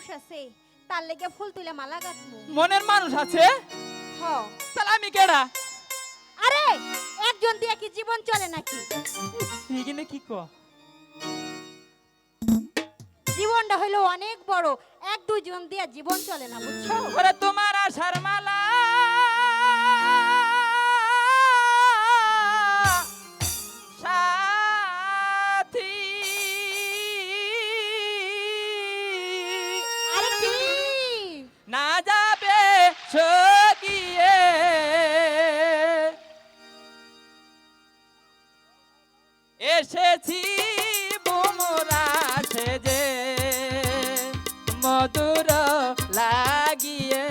মানুষ আছে তার লেগে ফুল তুলে মালা গাঁথমু। মনের মানুষ আছে? হ। তাহলে আমি কেডা? আরে একজন দিয়ে কি জীবন চলে নাকি? এখানে কি কো? জীবনটা হইলো অনেক বড়, এক দুইজন দিয়ে জীবন চলে না, বুঝছো? ওরে তোমার আশার মালা সাথী আরে কি? না যাবে সকিয়ে এসেছি বুমরা সেজে মধুর লাগিয়ে